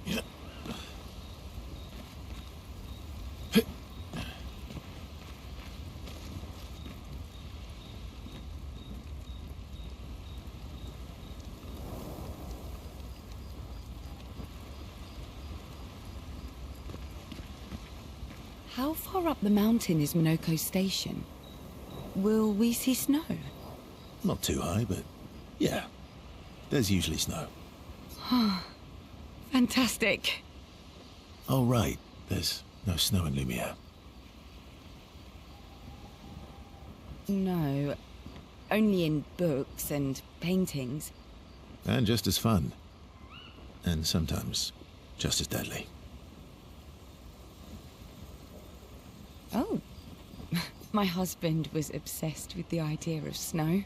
Yeah. How far up the mountain is Monoco station? Will we see snow? Not too high, but yeah, there's usually snow. Fantastic. Oh, right, there's no snow in Lumiere. No, only in books and paintings. And just as fun. And sometimes just as deadly. Oh, my husband was obsessed with the idea of snow.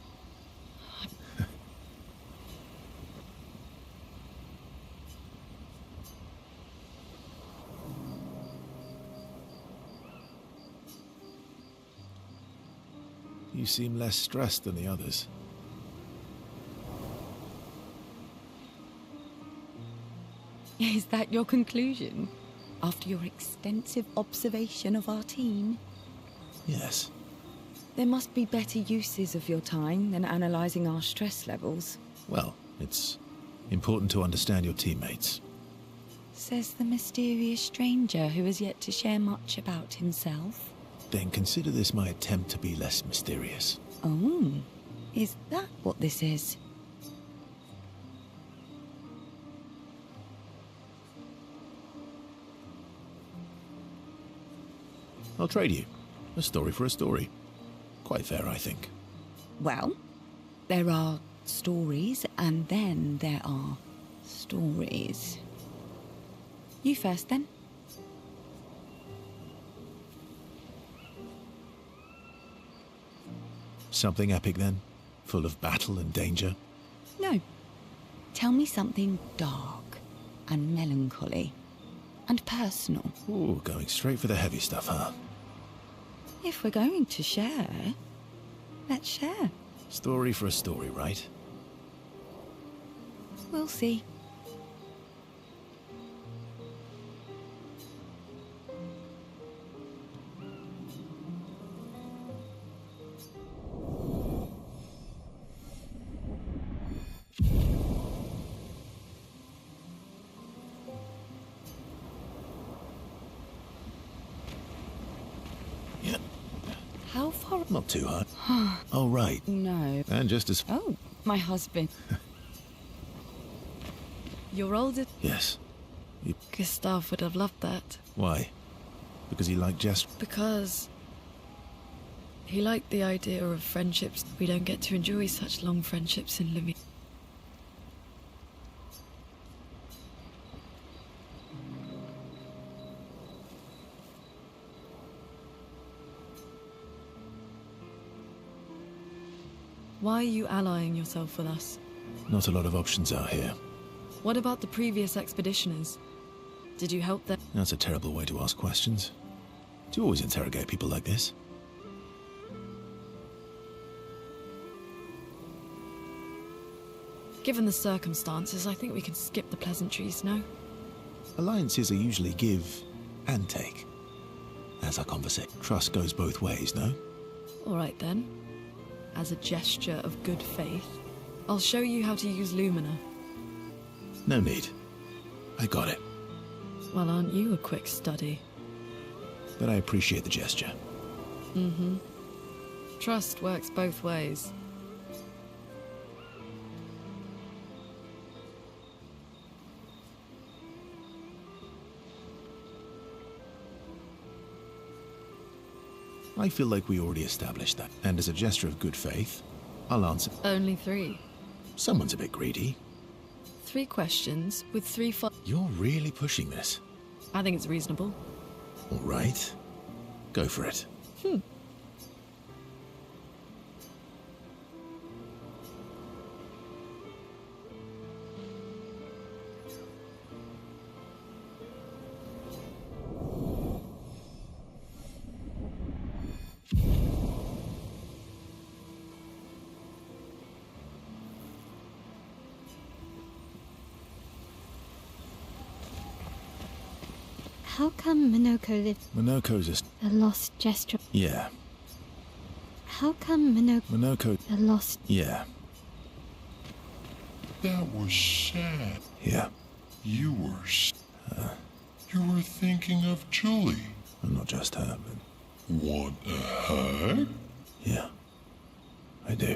You seem less stressed than the others. Is that your conclusion? After your extensive observation of our team? Yes. There must be better uses of your time than analysing our stress levels. Well, it's important to understand your teammates. Says the mysterious stranger who has yet to share much about himself. Then consider this my attempt to be less mysterious. Oh, is that what this is? I'll trade you. A story for a story. Quite fair, I think. Well, there are stories, and then there are stories. You first, then. Something epic, then? Full of battle and danger? No. Tell me something dark and melancholy and personal. Ooh, going straight for the heavy stuff, huh? If we're going to share, let's share. Story for a story, right? We'll see. Yeah. How far? Not too high. Oh, right. No. And just as... Oh, my husband. You're older. Yes. Gustav would have loved that. Why? Because he liked Jess? Because he liked the idea of friendships. We don't get to enjoy such long friendships in Lumiere. Why are you allying yourself with us? Not a lot of options out here. What about the previous expeditioners? Did you help them? That's a terrible way to ask questions. Do you always interrogate people like this? Given the circumstances, I think we can skip the pleasantries, no? Alliances are usually give and take. As our conversation. Trust goes both ways, no? All right then. As a gesture of good faith, I'll show you how to use Lumina. No need. I got it. Well, aren't you a quick study? But I appreciate the gesture. Mm-hmm. Trust works both ways. I feel like we already established that. And as a gesture of good faith, I'll answer. Only 3. Someone's a bit greedy. 3 questions with 3 You're really pushing this. I think it's reasonable. All right. Go for it. How come Monoco lived Monoco's just... a lost gesture? Yeah. How come Monoco... a lost... Yeah. That was sad. Yeah. You were... you were thinking of Julie. And not just her, but... Want a hug? Yeah. I do.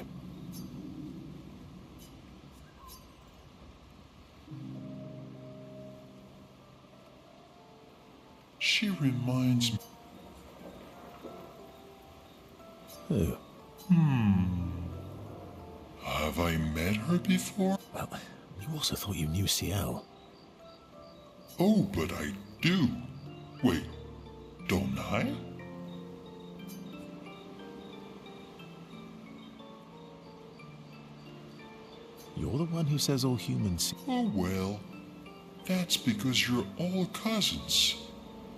She reminds me... Who? Have I met her before? Well, you also thought you knew CL. Oh, but I do. Wait, don't I? You're the one who says all humans... Oh well, that's because you're all cousins.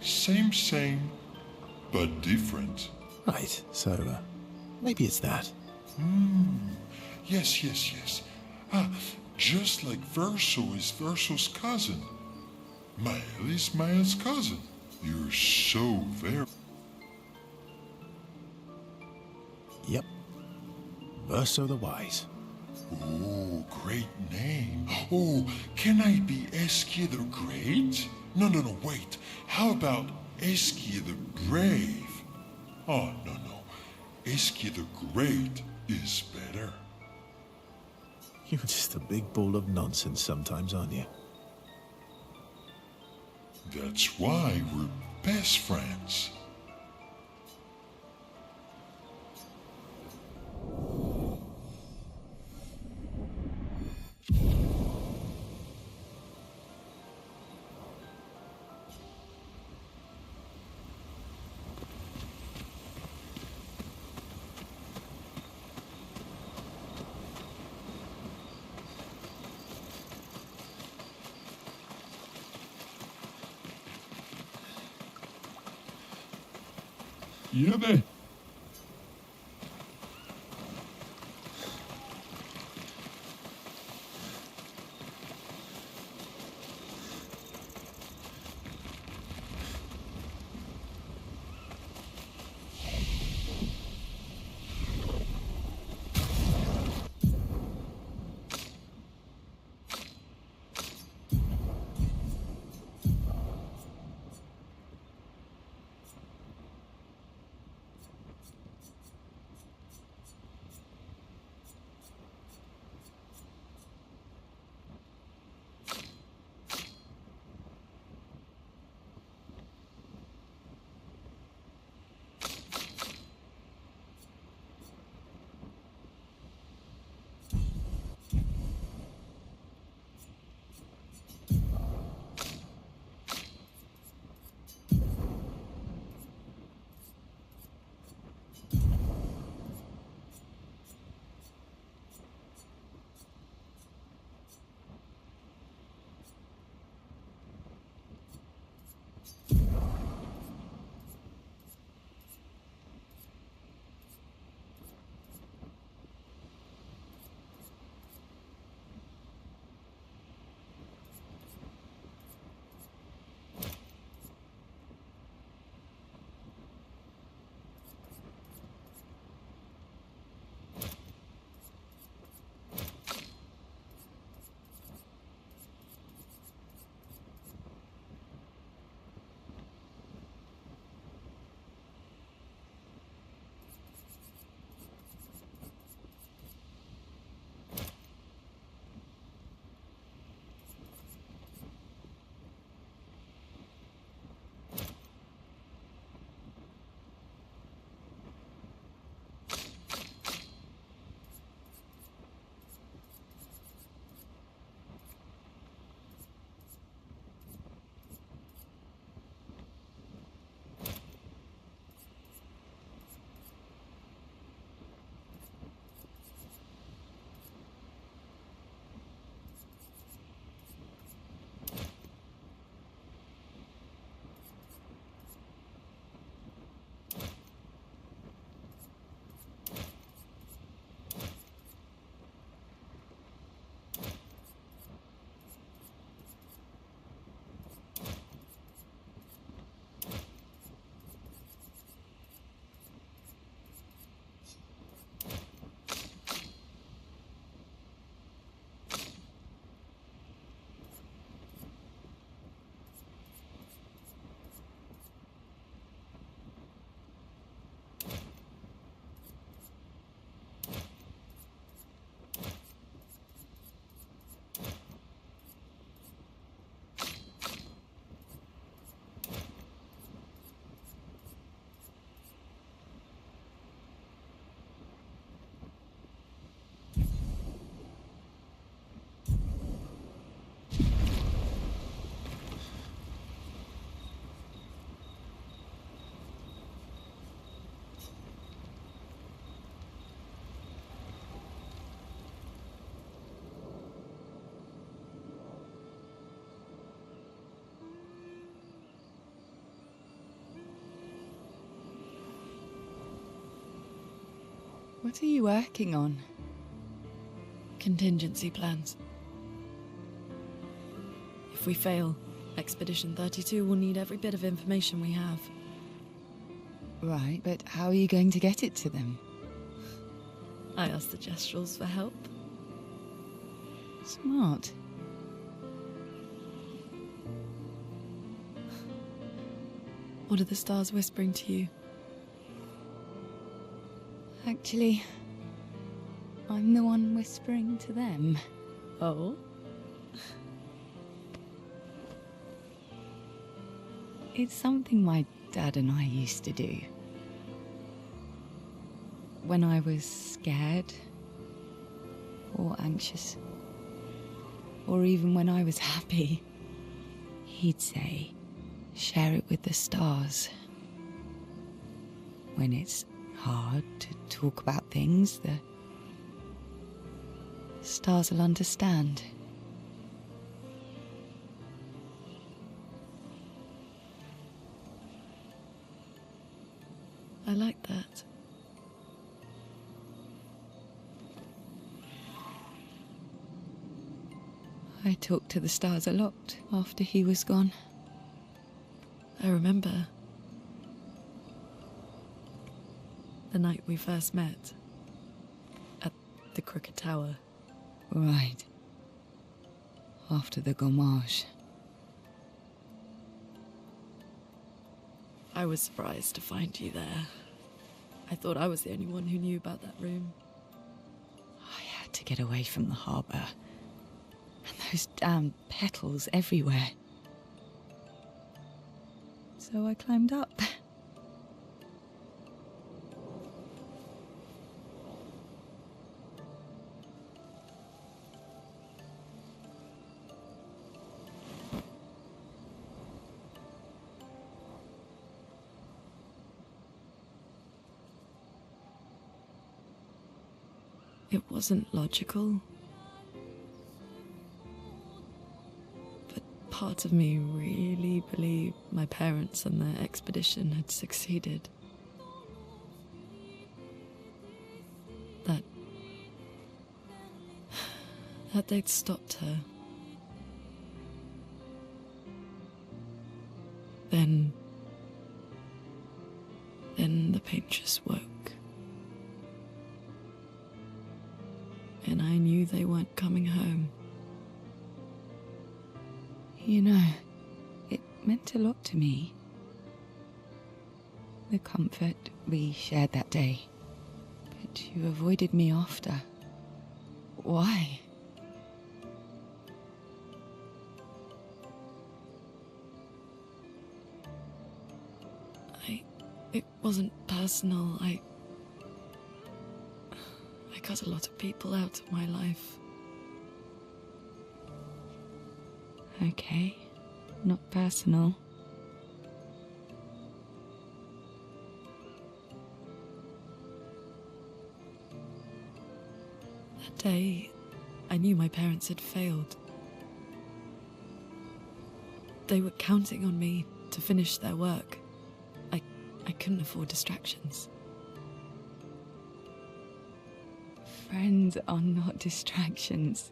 Same, but different. Right, so, maybe it's that. Yes. Ah, just like Verso is Verso's cousin. Mael is Mael's cousin. You're so very... Yep. Verso the Wise. Oh, great name. Oh, can I be Eskia the Great? No, wait. How about Eskia the Brave? Oh, no. Eskia the Great is better. You're just a big ball of nonsense sometimes, aren't you? That's why we're best friends. Yürü. What are you working on? Contingency plans. If we fail, Expedition 32 will need every bit of information we have. Right, but how are you going to get it to them? I asked the Gestrals for help. Smart. What are the stars whispering to you? Actually, I'm the one whispering to them. Oh? It's something my dad and I used to do. When I was scared, or anxious, or even when I was happy, he'd say, share it with the stars. When it's hard to talk about things, the stars will understand. I like that. I talked to the stars a lot after he was gone. I remember the night we first met at the Crooked Tower. Right. After the gommage. I was surprised to find you there. I thought I was the only one who knew about that room. I had to get away from the harbour. And those damn petals everywhere. So I climbed up. It wasn't logical. But part of me really believed my parents and their expedition had succeeded. That they'd stopped her. Then the painters woke. And I knew they weren't coming home. You know, it meant a lot to me. The comfort we shared that day. But you avoided me after. Why? It wasn't personal. I cut a lot of people out of my life. Okay, not personal. That day, I knew my parents had failed. They were counting on me to finish their work. I couldn't afford distractions. Friends are not distractions.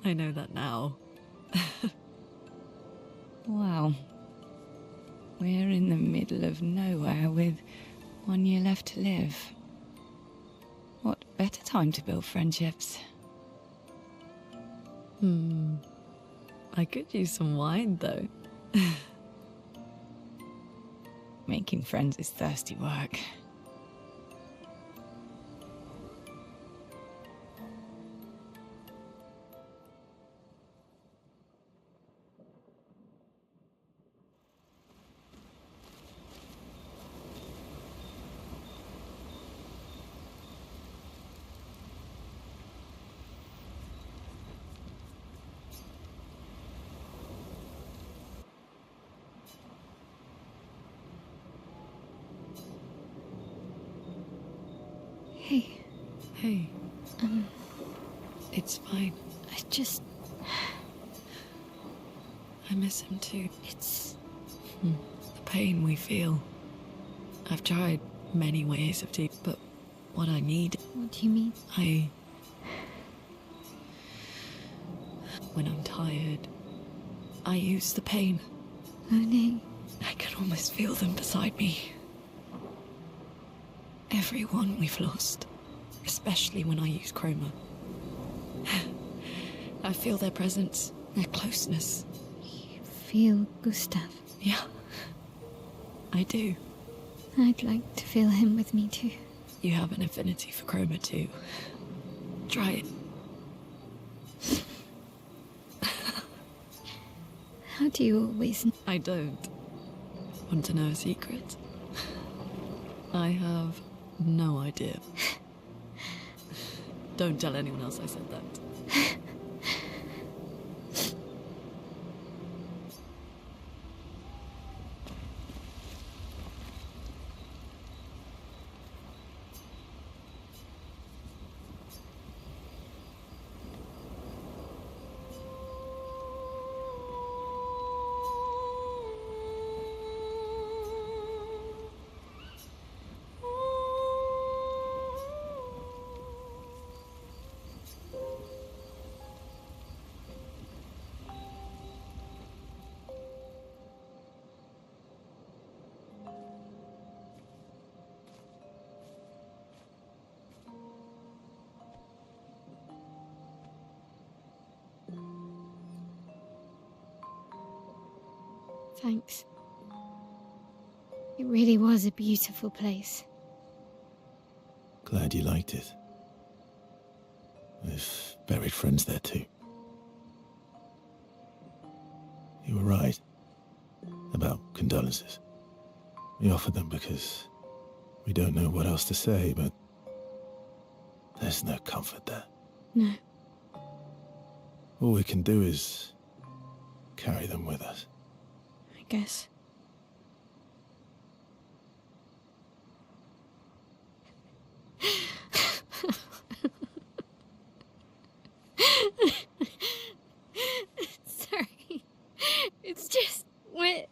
I know that now. Wow. We're in the middle of nowhere with 1 year left to live. What better time to build friendships? I could use some wine, though. Making friends is thirsty work. Hey, Hey. It's fine. I miss him too. it's... The pain we feel. I've tried many ways of tea, but what I need... What do you mean? When I'm tired, I use the pain. Oh no. I can almost feel them beside me. Everyone we've lost, especially when I use chroma. I feel their presence, their closeness. You feel Gustav? Yeah, I do. I'd like to feel him with me too. You have an affinity for chroma too. Try it. How do you always... I don't. Want to know a secret? I have no idea. Don't tell anyone else I said that. Thanks. It really was a beautiful place. Glad you liked it. We've buried friends there too. You were right about condolences. We offered them because we don't know what else to say, but there's no comfort there. No. All we can do is carry them with us. I guess. Sorry. It's just wet.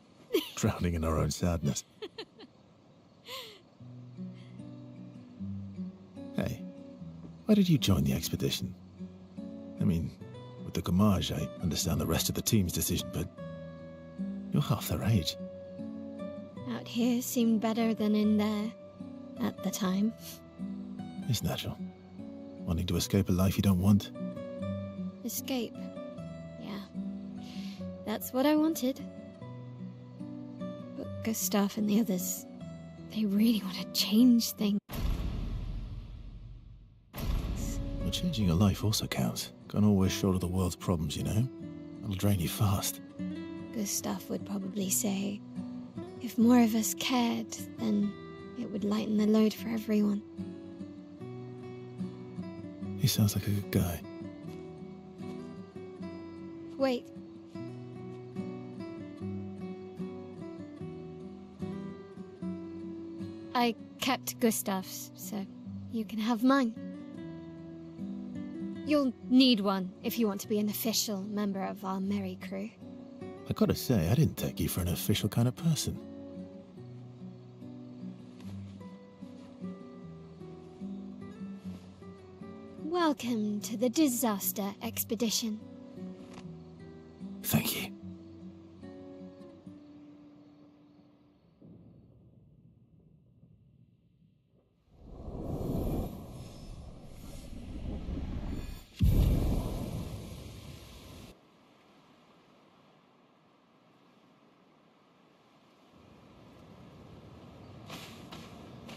Drowning in our own sadness. Hey, why did you join the expedition? I mean, with the Gommage, I understand the rest of the team's decision, but you're half their age. Out here seemed better than in there at the time. It's natural. Wanting to escape a life you don't want. Escape. Yeah. That's what I wanted. But Gustav and the others, they really want to change things. Well, changing your life also counts. Can't always shoulder the world's problems, you know? It'll drain you fast. Gustav would probably say, if more of us cared, then it would lighten the load for everyone. He sounds like a good guy. Wait. I kept Gustav's, so you can have mine. You'll need one if you want to be an official member of our merry crew. I gotta say, I didn't take you for an official kind of person. Welcome to the disaster expedition. Thank you.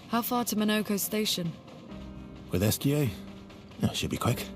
How far to Monoco station? With Esquier? Oh, should be quick.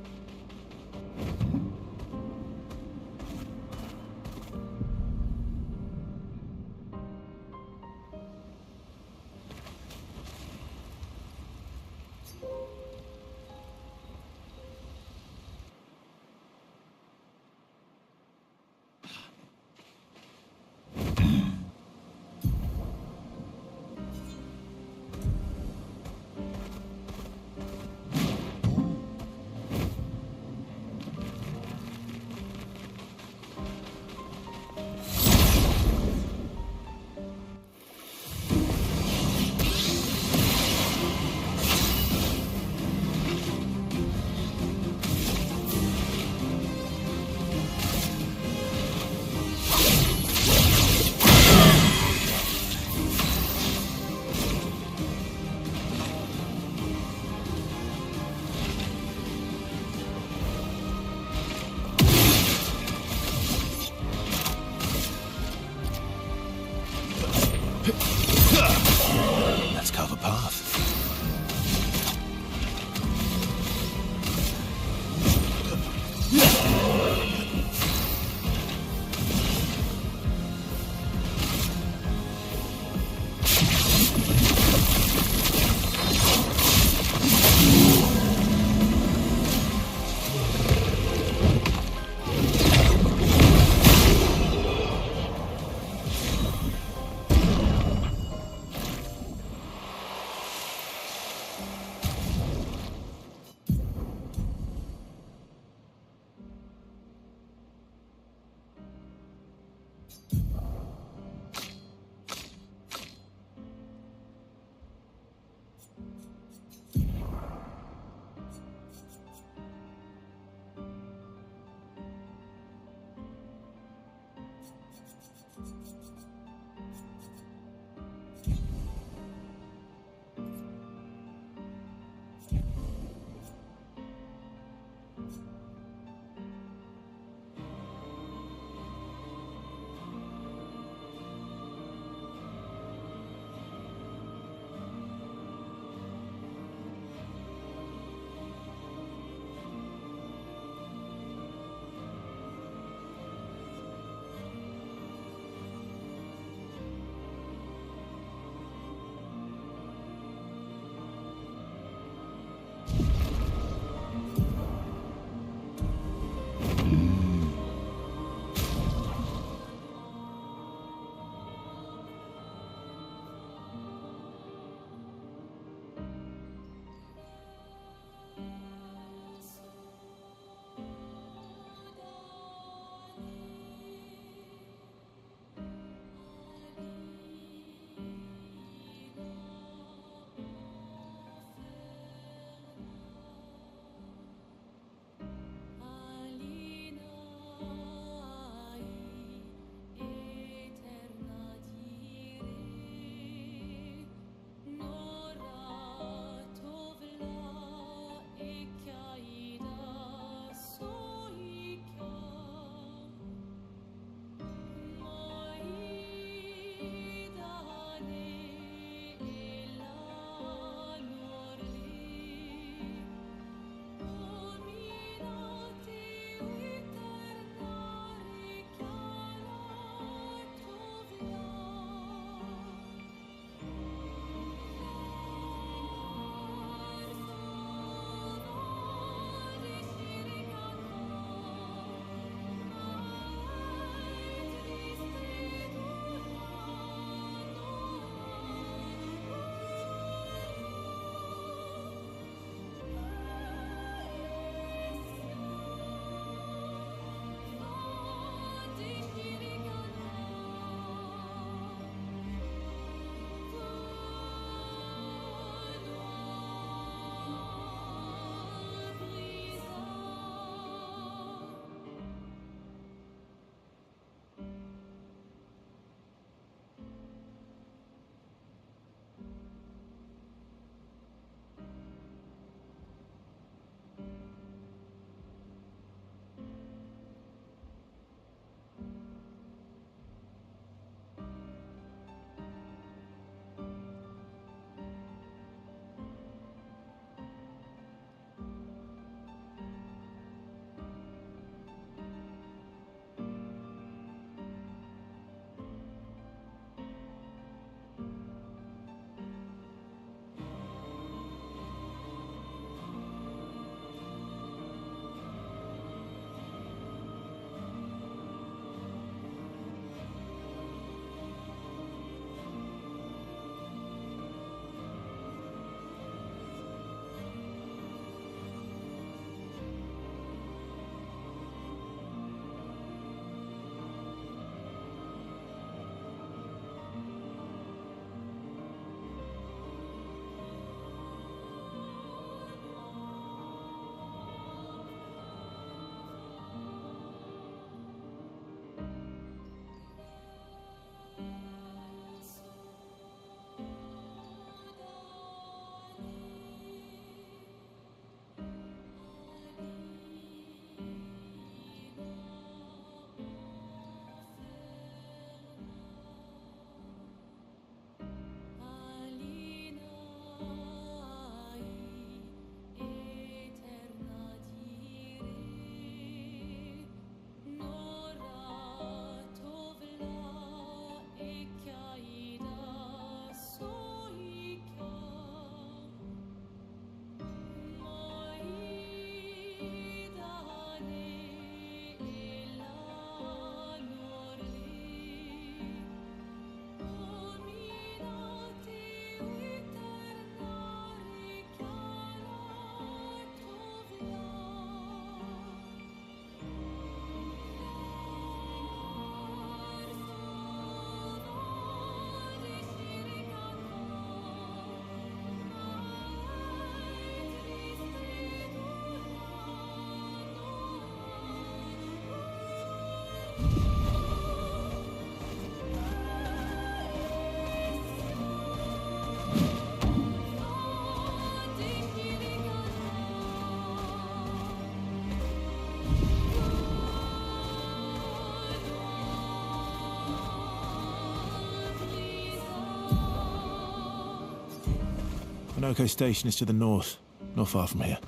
Monoco station is to the north, not far from here.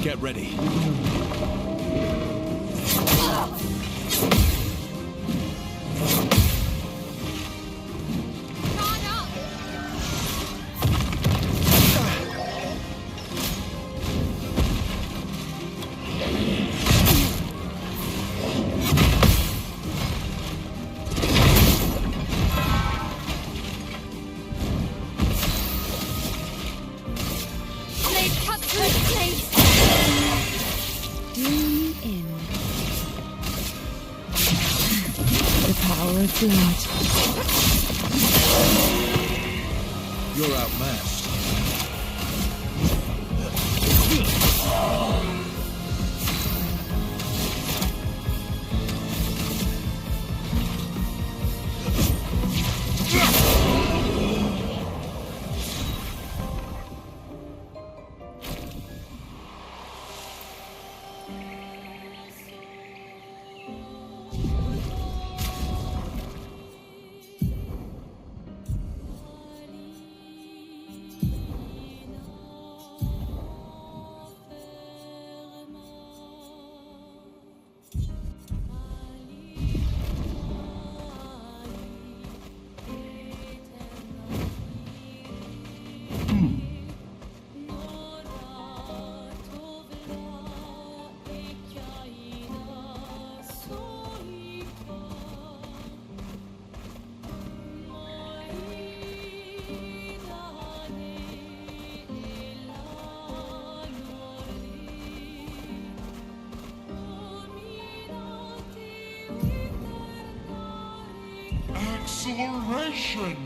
Get ready. Blood. You're outmatched. Acceleration!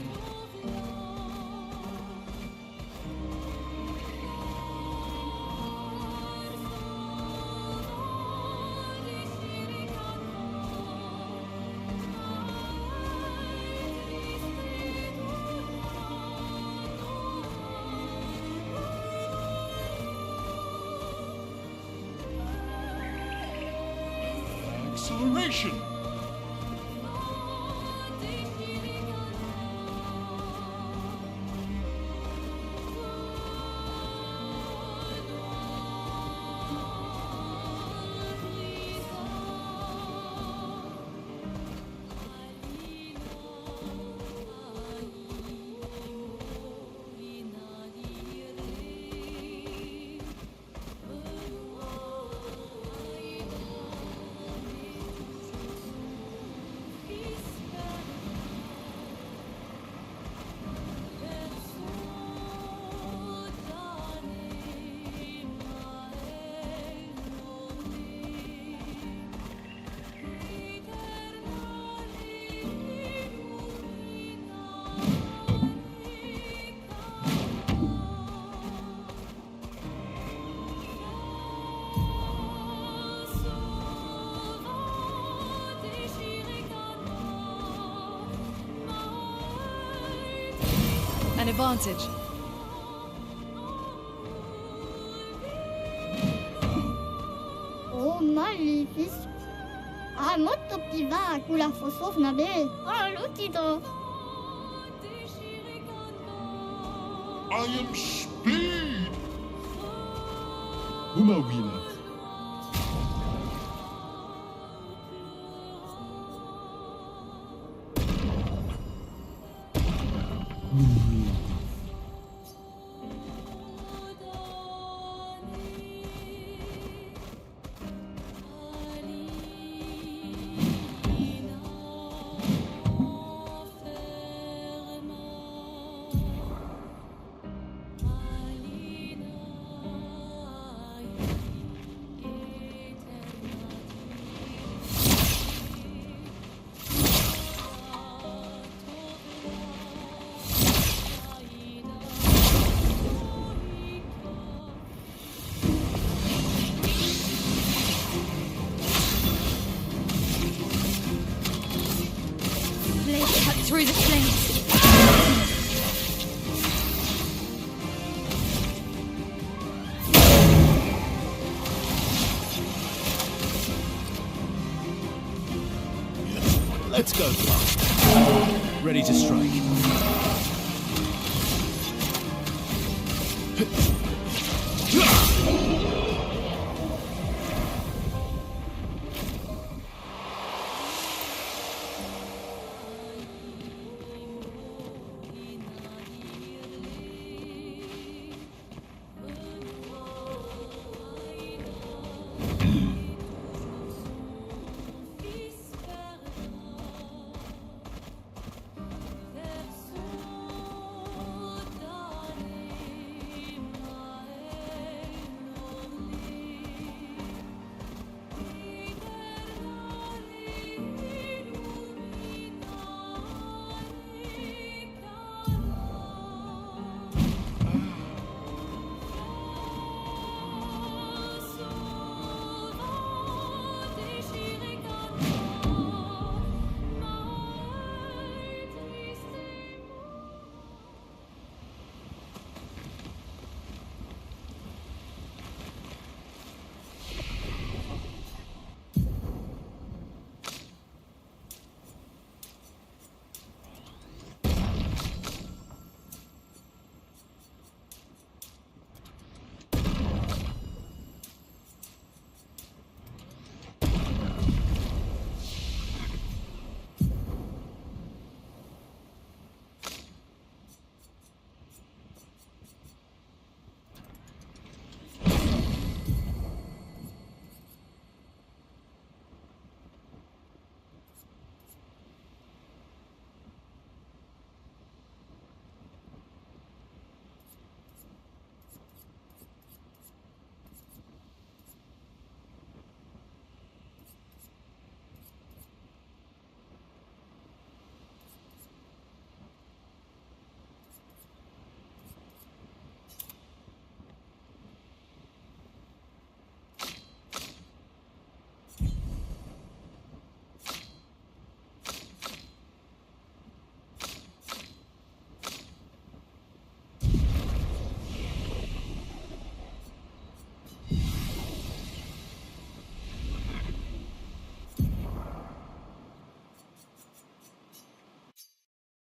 Acceleration! An advantage. Oh, magnifique! Ah, molto più va con la fosfofna bene. Oh, l'utito! I am speed! Umawila. Let's go. Ready to strike.